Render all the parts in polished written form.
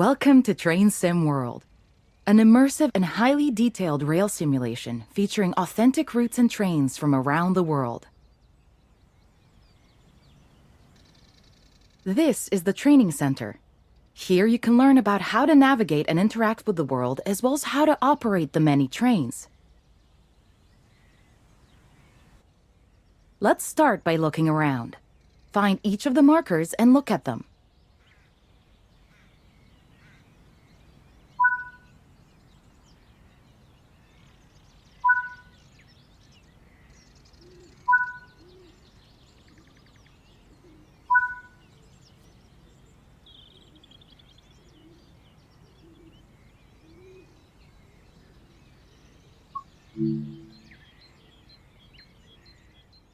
Welcome to Train Sim World, an immersive and highly detailed rail simulation featuring authentic routes and trains from around the world. This is the training center. Here you can learn about how to navigate and interact with the world, as well as how to operate the many trains. Let's start by looking around. Find each of the markers and look at them.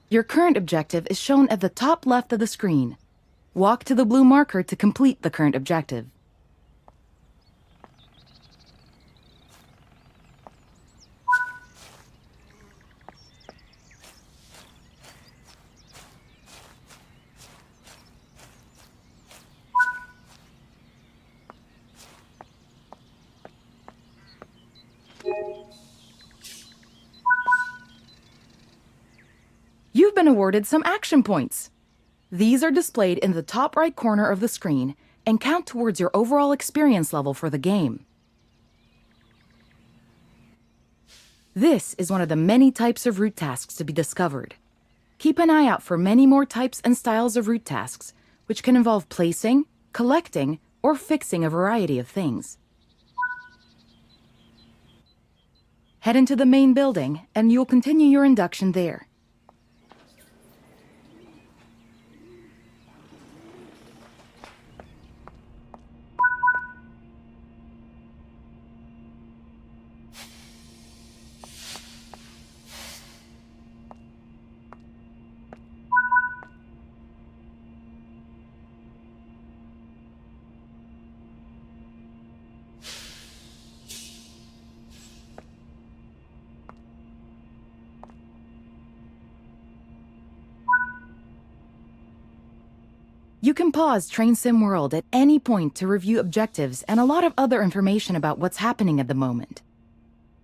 Your current objective is shown at the top left of the screen. Walk to the blue marker to complete the current objective. You've been awarded some action points. These are displayed in the top right corner of the screen and count towards your overall experience level for the game. This is one of the many types of route tasks to be discovered. Keep an eye out for many more types and styles of route tasks, which can involve placing, collecting, or fixing a variety of things. Head into the main building, and you'll continue your induction there. You can pause Train Sim World at any point to review objectives and a lot of other information about what's happening at the moment.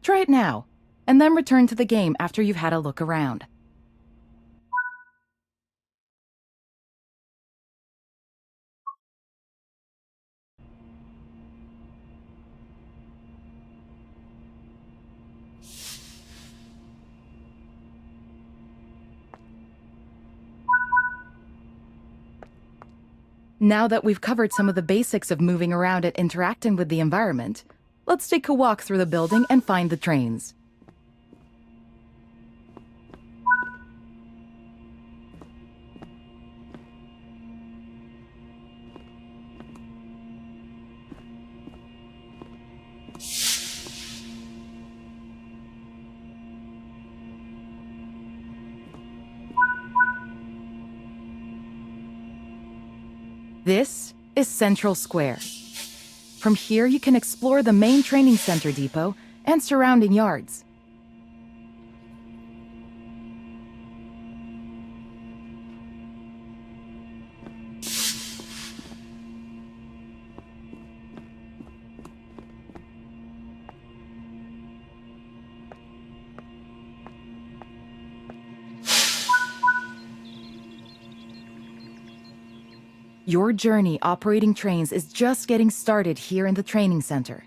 Try it now, and then return to the game after you've had a look around. Now that we've covered some of the basics of moving around and interacting with the environment, let's take a walk through the building and find the trains. This is Central Square. From here, you can explore the main training center depot and surrounding yards. Your journey operating trains is just getting started here in the training center.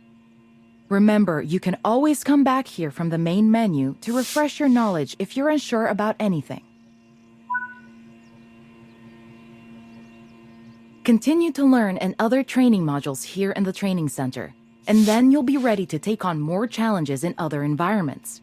Remember, you can always come back here from the main menu to refresh your knowledge if you're unsure about anything. Continue to learn and other training modules here in the training center, and then you'll be ready to take on more challenges in other environments.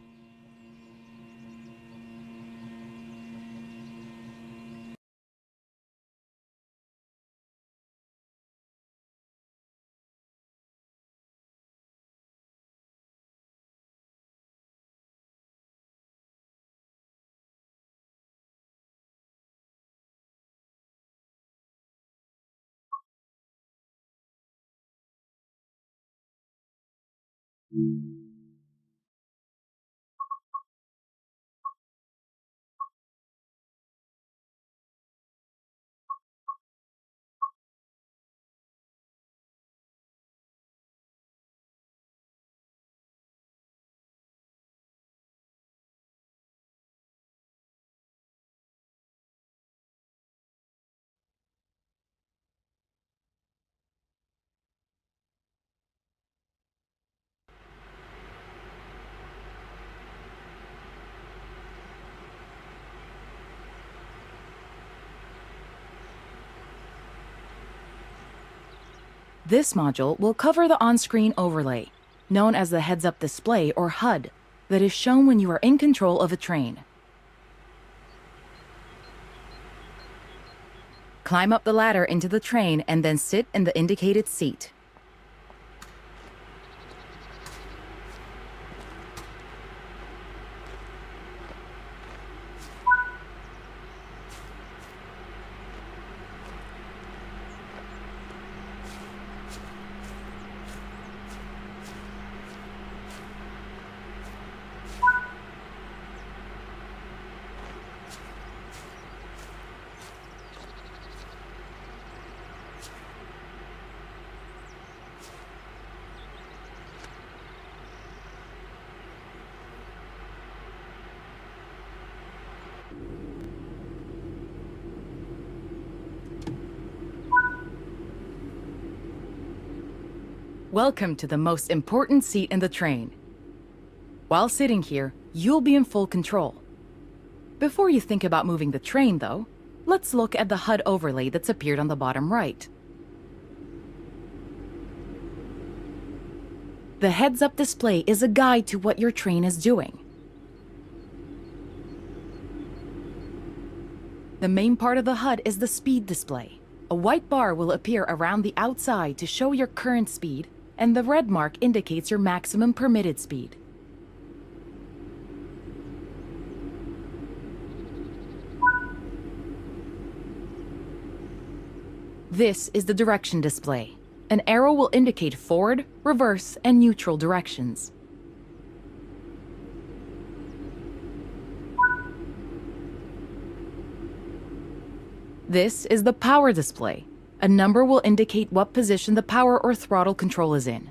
This module will cover the on-screen overlay, known as the heads-up display or HUD, that is shown when you are in control of a train. Climb up the ladder into the train and then sit in the indicated seat. Welcome to the most important seat in the train. While sitting here, you'll be in full control. Before you think about moving the train, though, let's look at the HUD overlay that's appeared on the bottom right. The heads-up display is a guide to what your train is doing. The main part of the HUD is the speed display. A white bar will appear around the outside to show your current speed, and the red mark indicates your maximum permitted speed. This is the direction display. An arrow will indicate forward, reverse, and neutral directions. This is the power display. A number will indicate what position the power or throttle control is in.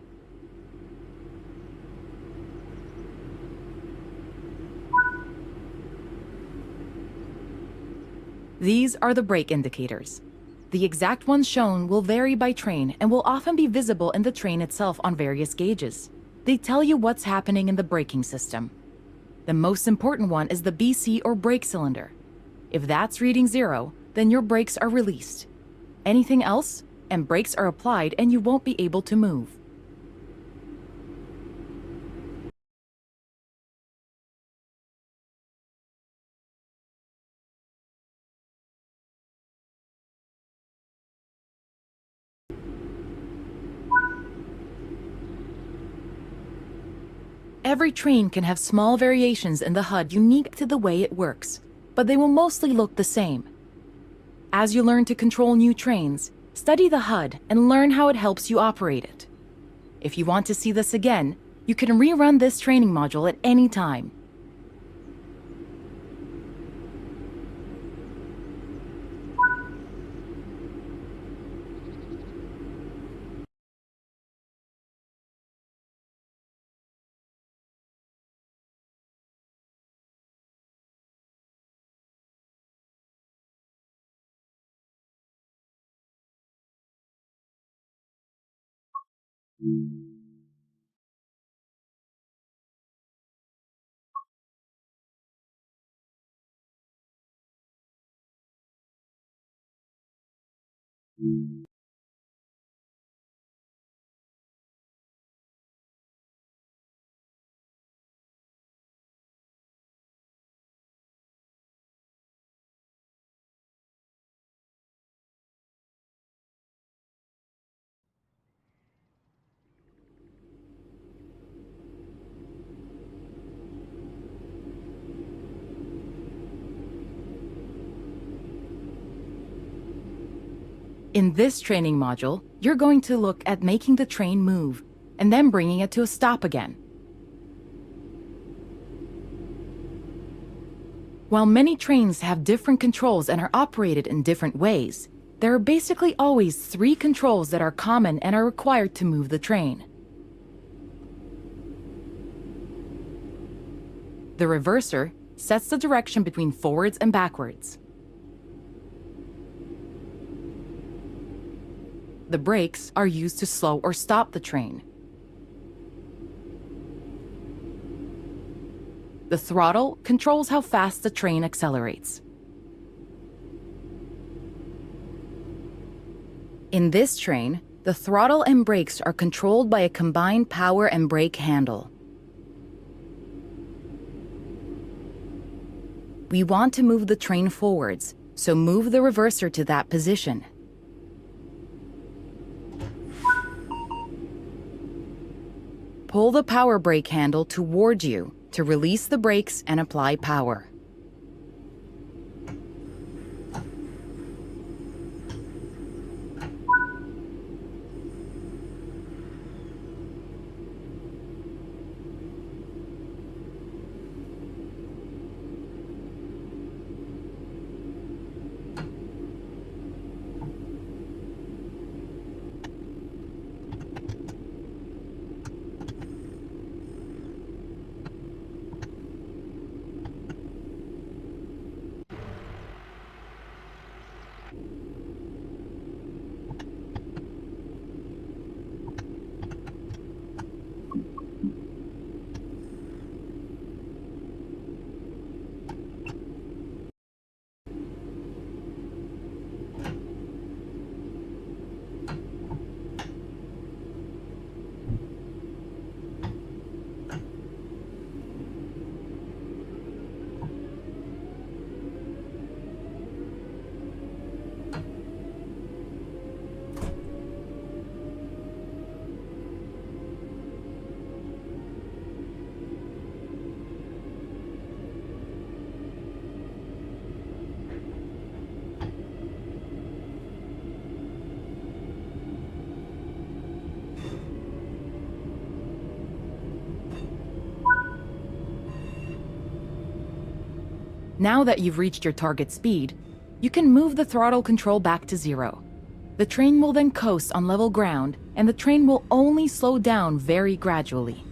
These are the brake indicators. The exact ones shown will vary by train and will often be visible in the train itself on various gauges. They tell you what's happening in the braking system. The most important one is the BC or brake cylinder. If that's reading 0, then your brakes are released. Anything else, and brakes are applied and you won't be able to move. Every train can have small variations in the HUD unique to the way it works, but they will mostly look the same. As you learn to control new trains, study the HUD and learn how it helps you operate it. If you want to see this again, you can rerun this training module at any time. In this training module, you're going to look at making the train move, and then bringing it to a stop again. While many trains have different controls and are operated in different ways, there are basically always 3 controls that are common and are required to move the train. The reverser sets the direction between forwards and backwards. The brakes are used to slow or stop the train. The throttle controls how fast the train accelerates. In this train, the throttle and brakes are controlled by a combined power and brake handle. We want to move the train forwards, so move the reverser to that position. Pull the power brake handle toward you to release the brakes and apply power. Now that you've reached your target speed, You can move the throttle control back to 0. The train will then coast on level ground, and the train will only slow down very gradually.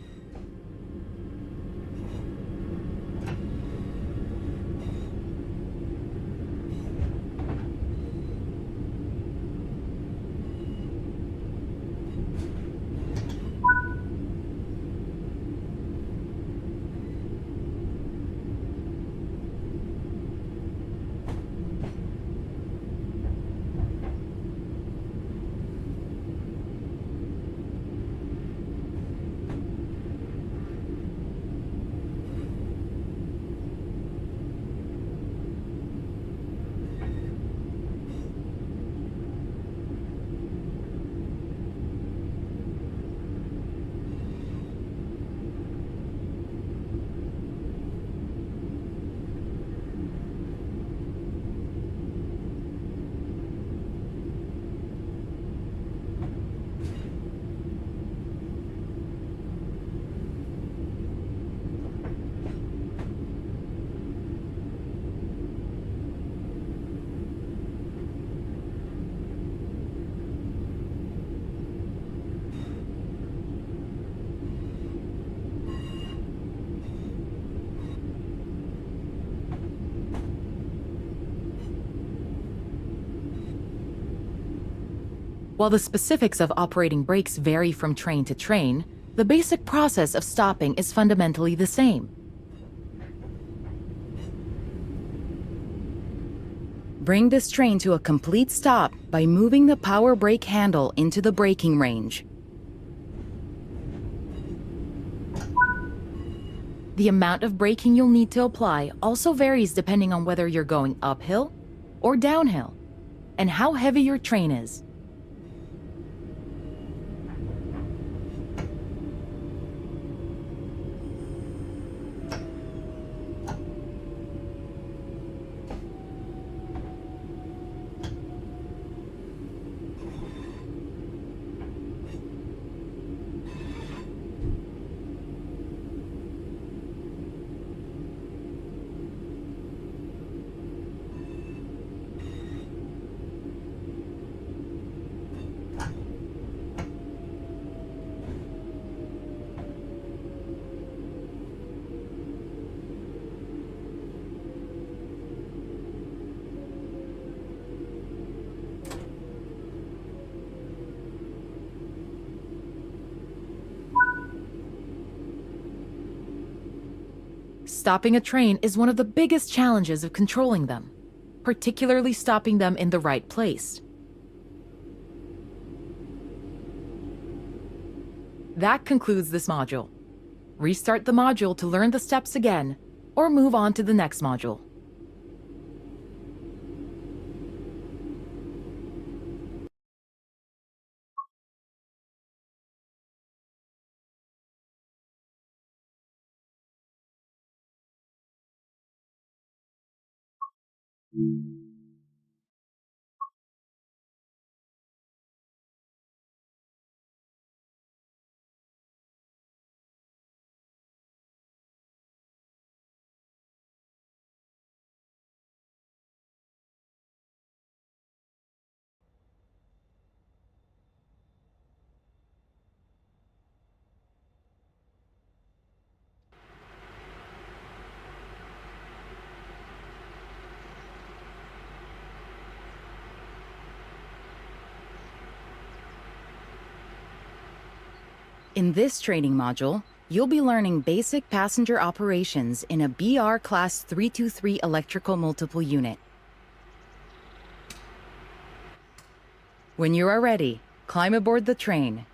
While the specifics of operating brakes vary from train to train, the basic process of stopping is fundamentally the same. Bring this train to a complete stop by moving the power brake handle into the braking range. The amount of braking you'll need to apply also varies depending on whether you're going uphill or downhill, and how heavy your train is. Stopping a train is one of the biggest challenges of controlling them, particularly stopping them in the right place. That concludes this module. Restart the module to learn the steps again, or move on to the next module. In this training module, you'll be learning basic passenger operations in a BR Class 323 electrical multiple unit. When you are ready, climb aboard the train.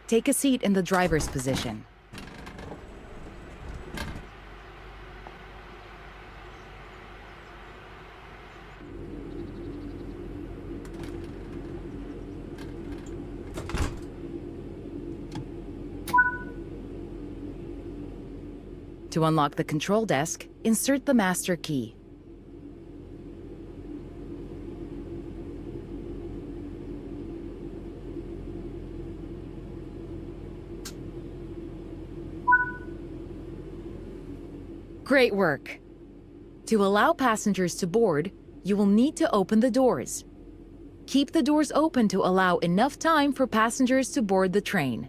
Take a seat in the driver's position. To unlock the control desk, insert the master key. Great work! To allow passengers to board, you will need to open the doors. Keep the doors open to allow enough time for passengers to board the train.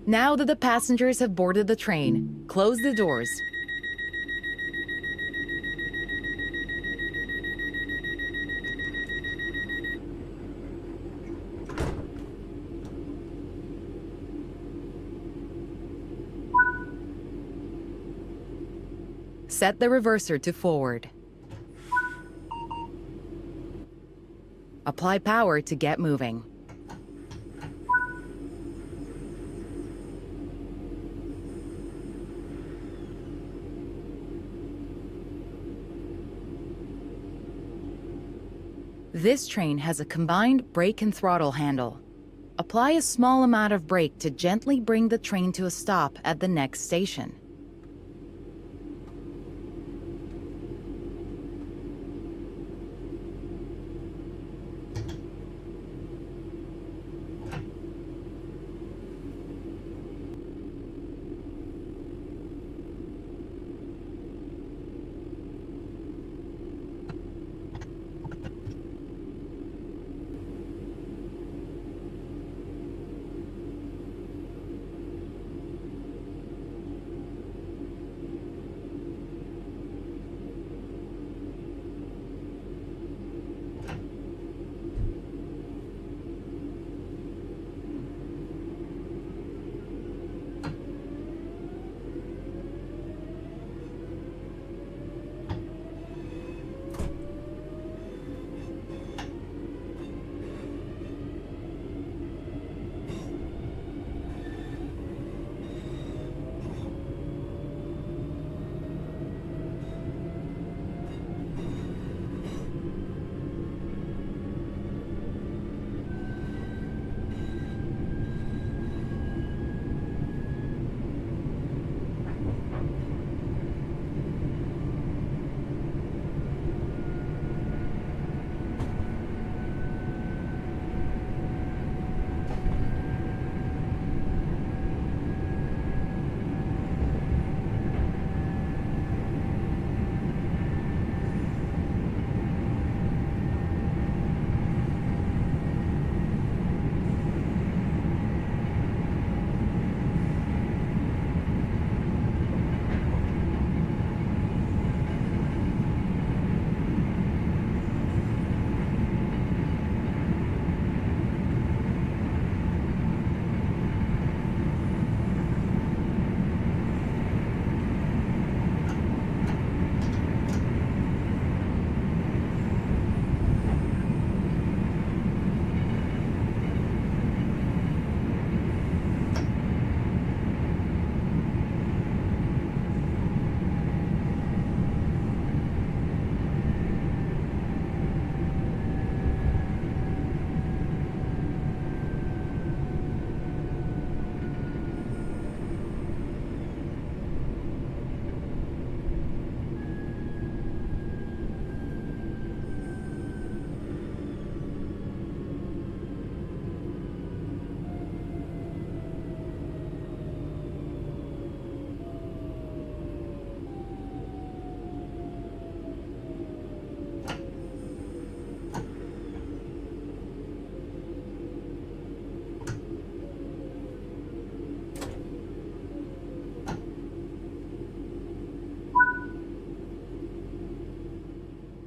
Now that the passengers have boarded the train, close the doors. Set the reverser to forward. Apply power to get moving. This train has a combined brake and throttle handle. Apply a small amount of brake to gently bring the train to a stop at the next station.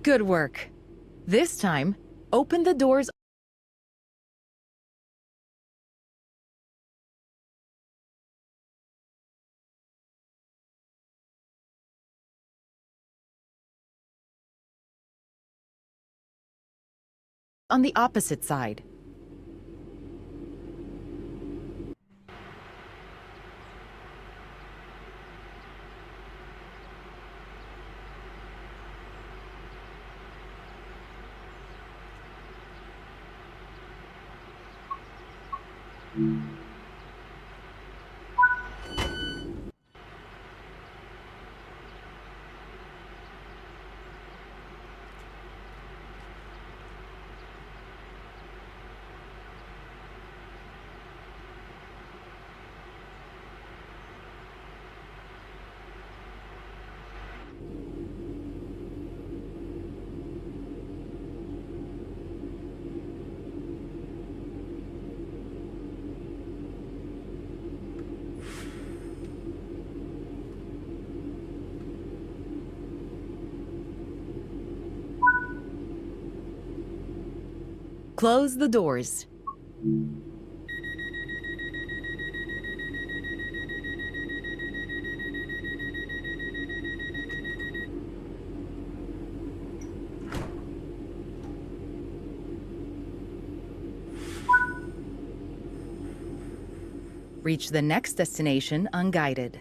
Good work. This time, open the doors on the opposite side. Close the doors. Reach the next destination unguided.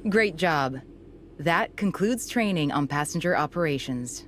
Great job. That concludes training on passenger operations.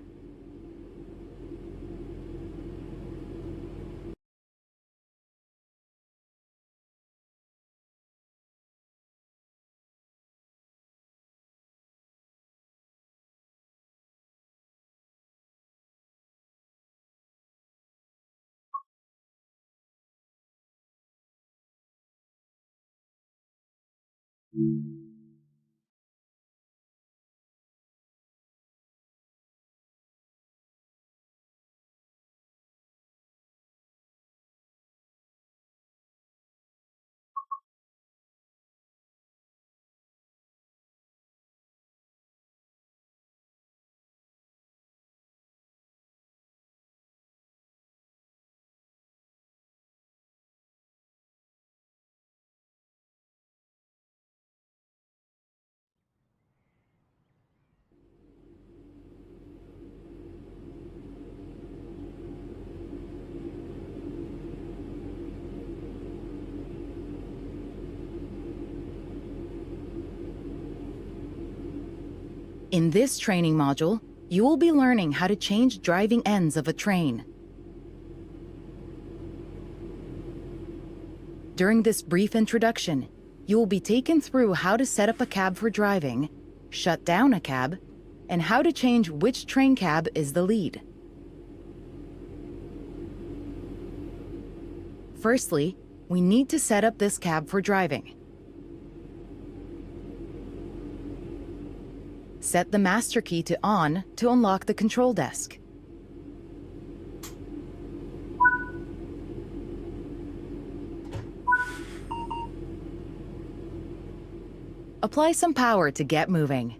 In this training module, you will be learning how to change driving ends of a train. During this brief introduction, you will be taken through how to set up a cab for driving, shut down a cab, and how to change which train cab is the lead. Firstly, we need to set up this cab for driving. Set the master key to on to unlock the control desk. Apply some power to get moving.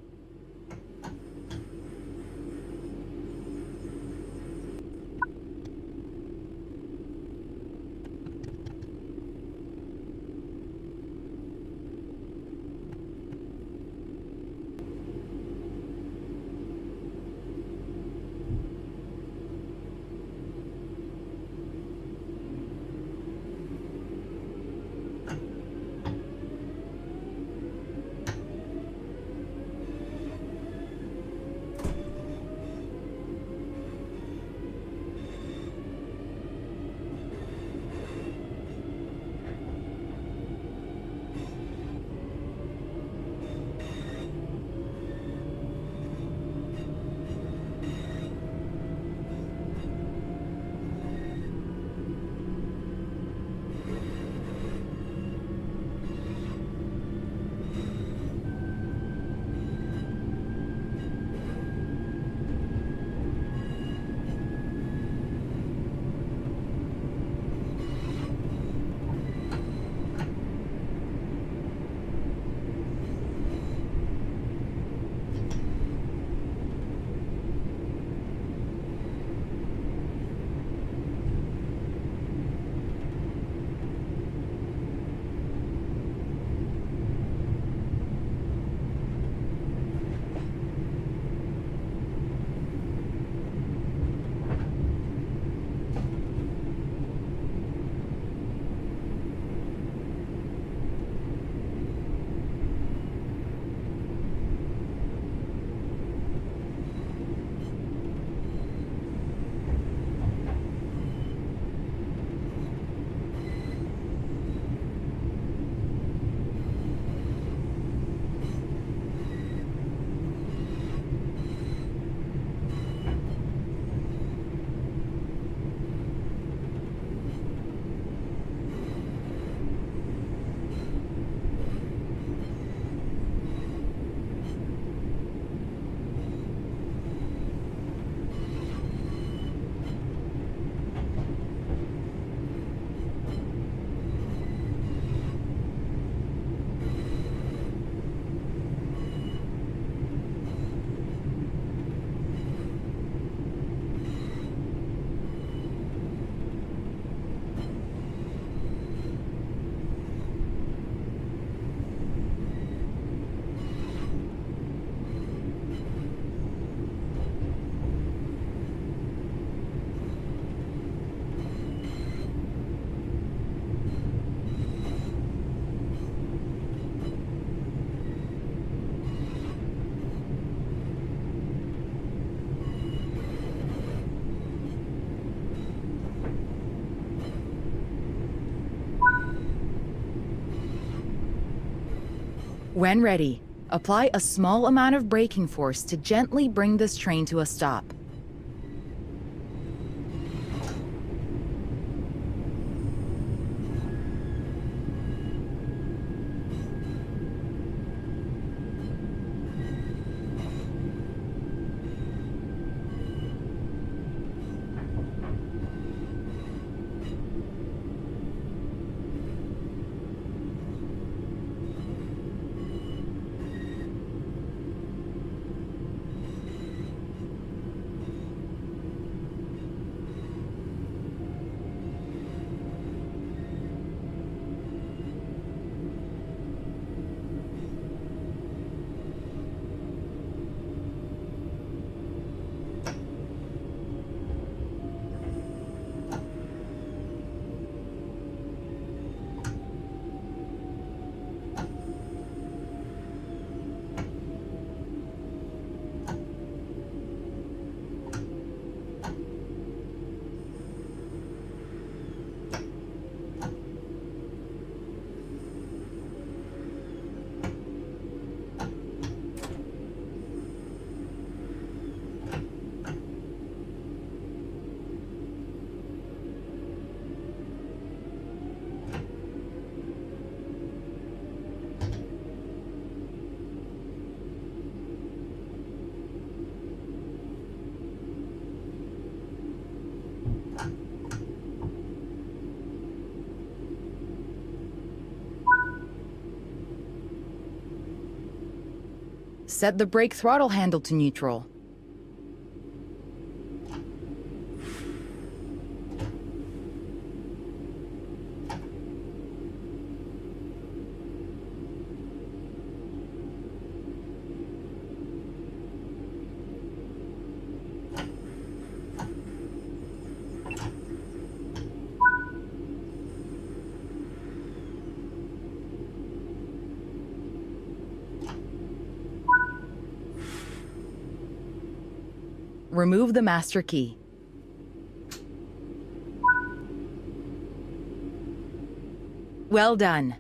When ready, apply a small amount of braking force to gently bring this train to a stop. set the brake throttle handle to neutral. Remove the master key. Well done.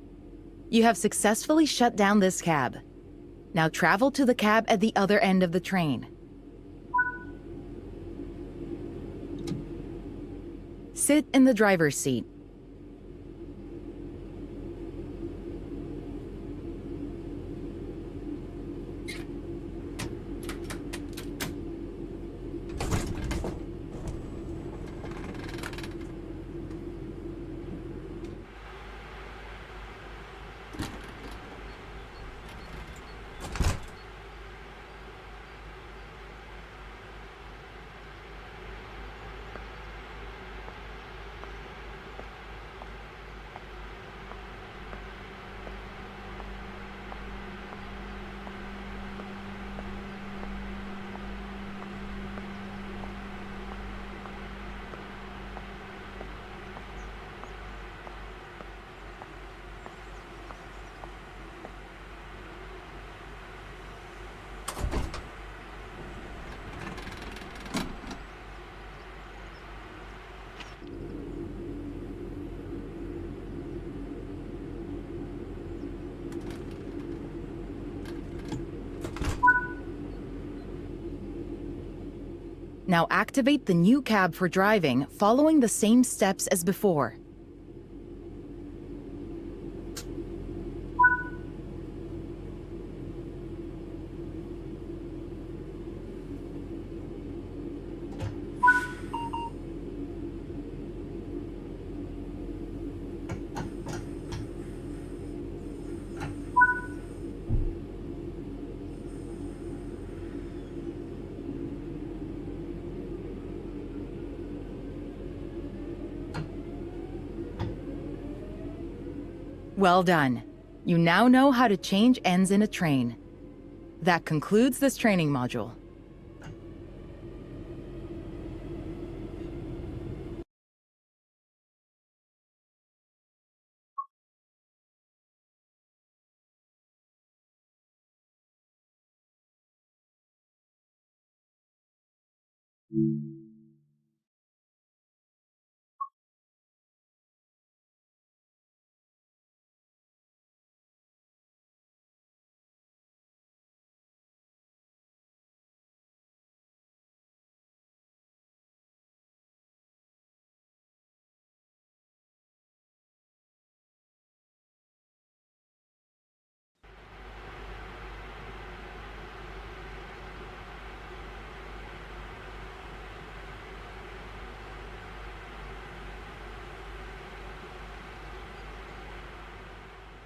You have successfully shut down this cab. Now travel to the cab at the other end of the train. Sit in the driver's seat. Now activate the new cab for driving, following the same steps as before. Well done. You now know how to change ends in a train. That concludes this training module.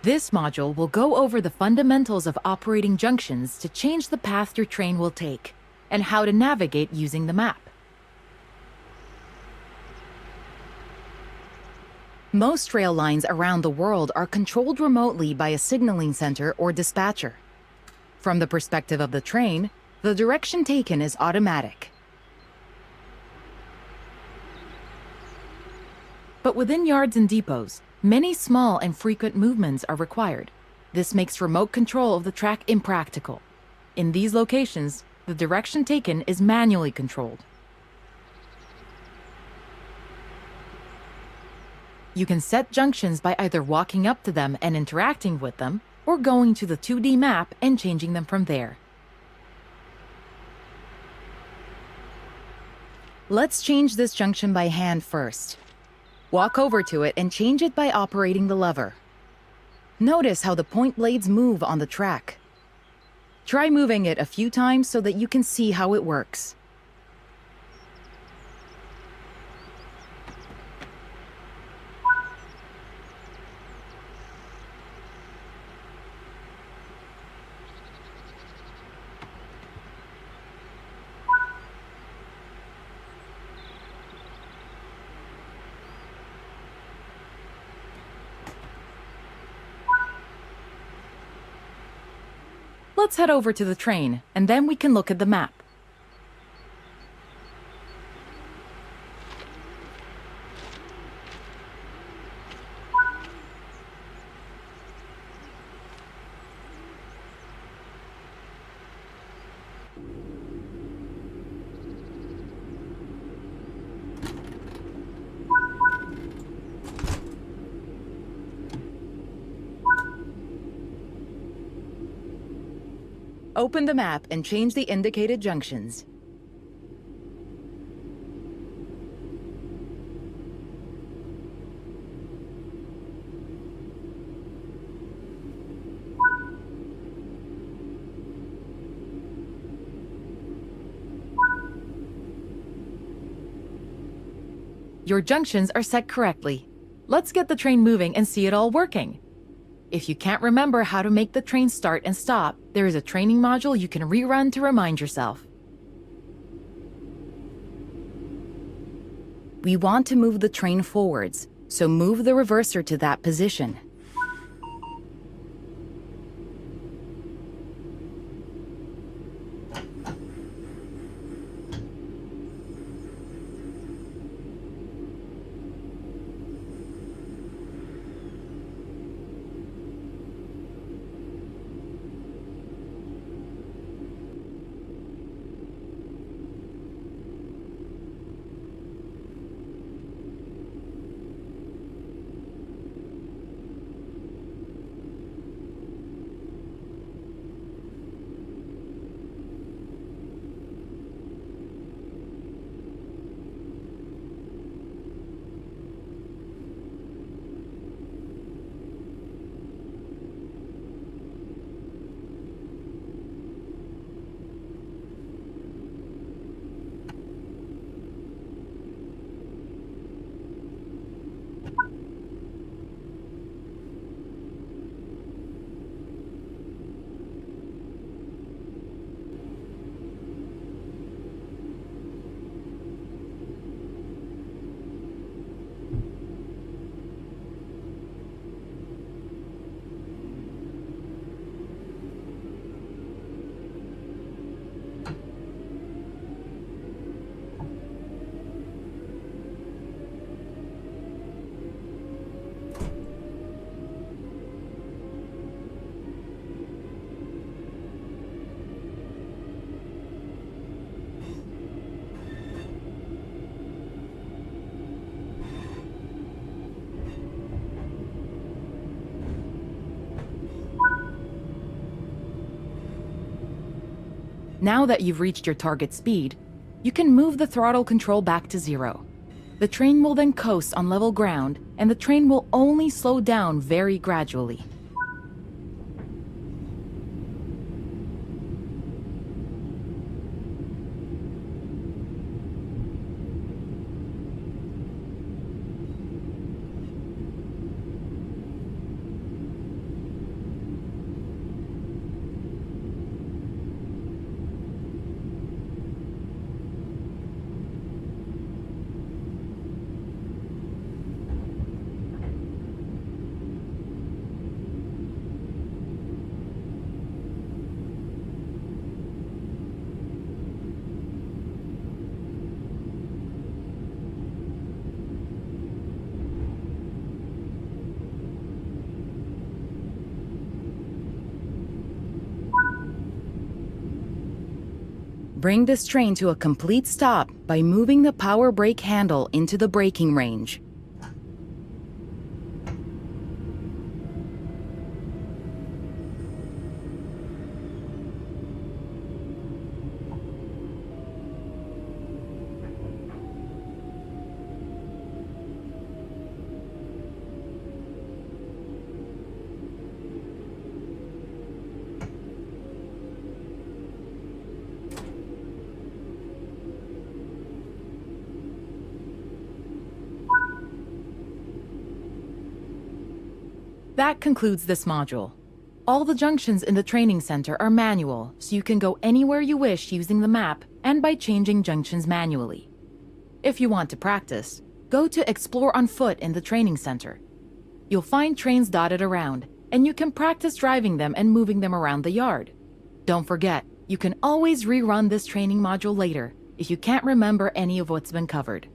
This module will go over the fundamentals of operating junctions to change the path your train will take, and how to navigate using the map. Most rail lines around the world are controlled remotely by a signaling center or dispatcher. From the perspective of the train, the direction taken is automatic. But within yards and depots, many small and frequent movements are required. This makes remote control of the track impractical. In these locations, the direction taken is manually controlled. You can set junctions by either walking up to them and interacting with them, or going to the 2D map and changing them from there. Let's change this junction by hand first. Walk over to it and change it by operating the lever. Notice how the point blades move on the track. Try moving it a few times so that you can see how it works. Let's head over to the train, and then we can look at the map. Open the map and change the indicated junctions. Your junctions are set correctly. Let's get the train moving and see it all working. If you can't remember how to make the train start and stop, there is a training module you can rerun to remind yourself. We want to move the train forwards, so move the reverser to that position. Now that you've reached your target speed, you can move the throttle control back to 0. The train will then coast on level ground, and the train will only slow down very gradually. Bring this train to a complete stop by moving the power brake handle into the braking range. That concludes this module. All the junctions in the training center are manual, so you can go anywhere you wish using the map and by changing junctions manually. If you want to practice, go to Explore on Foot in the training center. You'll find trains dotted around, and you can practice driving them and moving them around the yard. Don't forget, you can always rerun this training module later if you can't remember any of what's been covered.